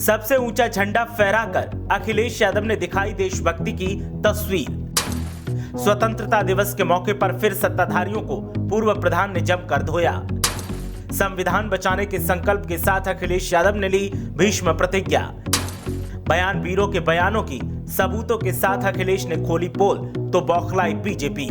सबसे ऊंचा झंडा फहराकर अखिलेश यादव ने दिखाई देशभक्ति की तस्वीर। स्वतंत्रता दिवस के मौके पर फिर सत्ताधारियों को पूर्व प्रधान ने जमकर धोया। संविधान बचाने के संकल्प के साथ अखिलेश यादव ने ली भीष्म प्रतिज्ञा। बयान वीरों के बयानों की सबूतों के साथ अखिलेश ने खोली पोल तो बौखलाई बीजेपी।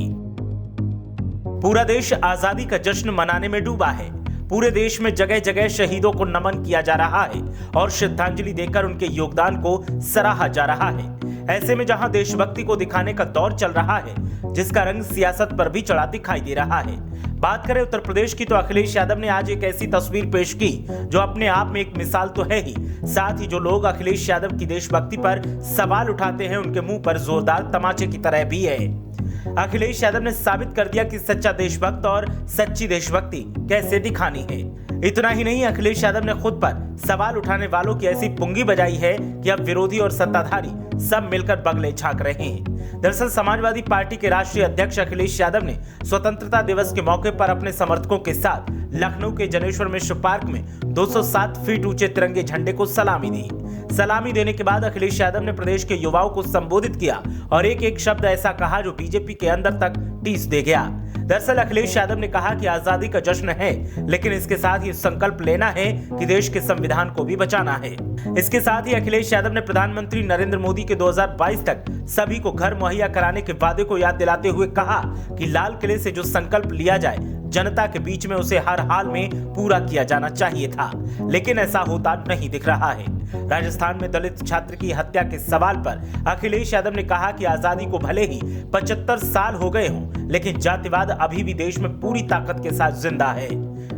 पूरा देश आजादी का जश्न मनाने में डूबा है। पूरे देश में जगह जगह शहीदों को नमन किया जा रहा है और श्रद्धांजलि देकर उनके योगदान को सराहा जा रहा है। ऐसे में जहां देशभक्ति को दिखाने का दौर चल रहा है, जिसका रंग सियासत पर भी चढ़ा दिखाई दे रहा है। बात करें उत्तर प्रदेश की तो अखिलेश यादव ने आज एक ऐसी तस्वीर पेश की जो अपने आप में एक मिसाल तो है ही, साथ ही जो लोग अखिलेश यादव की देशभक्ति पर सवाल उठाते हैं उनके मुंह पर जोरदार तमाचे की तरह भी है। अखिलेश यादव ने साबित कर दिया कि सच्चा देशभक्त और सच्ची देशभक्ति कैसे दिखानी है। इतना ही नहीं, अखिलेश यादव ने खुद पर सवाल उठाने वालों की ऐसी पुंगी बजाई है कि अब विरोधी और सत्ताधारी सब मिलकर बगले झांक रहे हैं। दरअसल समाजवादी पार्टी के राष्ट्रीय अध्यक्ष अखिलेश यादव ने स्वतंत्रता दिवस के मौके पर अपने समर्थकों के साथ लखनऊ के जनेश्वर मिश्र पार्क में 207 फीट ऊंचे तिरंगे झंडे को सलामी दी। सलामी देने के बाद अखिलेश यादव ने प्रदेश के युवाओं को संबोधित किया और एक एक शब्द ऐसा कहा जो बीजेपी के अंदर तक टीस दे गया। दरअसल अखिलेश यादव ने कहा कि आजादी का जश्न है, लेकिन इसके साथ ही संकल्प लेना है कि देश के संविधान को भी बचाना है। इसके साथ ही अखिलेश यादव ने प्रधानमंत्री नरेंद्र मोदी के 2022 तक सभी को घर मुहैया कराने के वादे को याद दिलाते हुए कहा कि लाल किले से जो संकल्प लिया जाए, जनता के बीच में उसे हर हाल में पूरा किया जाना चाहिए था, लेकिन ऐसा होता नहीं दिख रहा है। राजस्थान में दलित छात्र की हत्या के सवाल पर अखिलेश यादव ने कहा कि आजादी को भले ही 75 साल हो गए हों, लेकिन जातिवाद अभी भी देश में पूरी ताकत के साथ जिंदा है।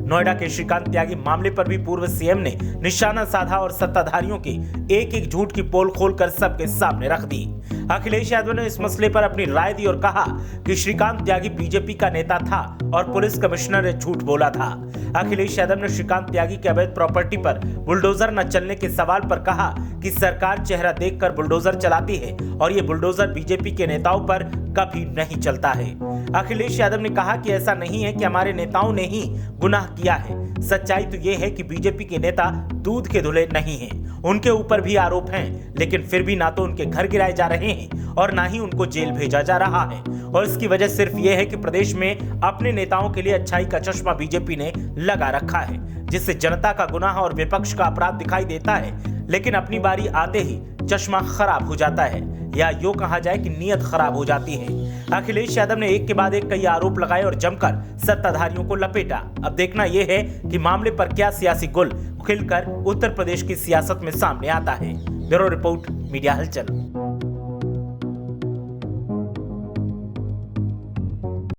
नोएडा के श्रीकांत त्यागी मामले पर भी पूर्व सीएम ने निशाना साधा और सत्ताधारियों की एक एक झूठ की पोल खोलकर सबके सामने रख दी। अखिलेश यादव ने इस मसले पर अपनी राय दी और कहा कि श्रीकांत त्यागी बीजेपी का नेता था और पुलिस कमिश्नर ने झूठ बोला था। अखिलेश यादव ने श्रीकांत त्यागी के अवैध प्रॉपर्टी पर बुलडोजर न चलने के सवाल पर कहा कि सरकार चेहरा देखकर बुलडोजर चलाती है और ये बुलडोजर बीजेपी के नेताओं पर कभी नहीं चलता है। अखिलेश यादव ने कहा कि ऐसा नहीं है कि हमारे नेताओं ने ही गुनाह किया है। सच्चाई तो ये है कि बीजेपी के नेता दूध के धुले नहीं हैं। उनके ऊपर भी आरोप हैं, लेकिन फिर भी ना तो उनके घर गिराए जा रहे हैं और ना ही उनको जेल भेजा जा रहा है। और इसकी वजह सिर्फ ये है कि प्रदेश में अपने नेताओं के लिए अच्छाई का चश्मा बीजेपी ने लगा रखा है, जिससे जनता का गुनाह और विपक्ष का अपराध दिखाई देता है, लेकिन अपनी बारी आते ही चश्मा खराब हो जाता है, या यूं कहा जाए कि नीयत खराब हो जाती है। अखिलेश यादव ने एक के बाद एक कई आरोप लगाए और जमकर सत्ताधारियों को लपेटा। अब देखना यह है कि मामले पर क्या सियासी गुल खिलकर उत्तर प्रदेश की सियासत में सामने आता है। ब्यूरो रिपोर्ट, मीडिया हलचल।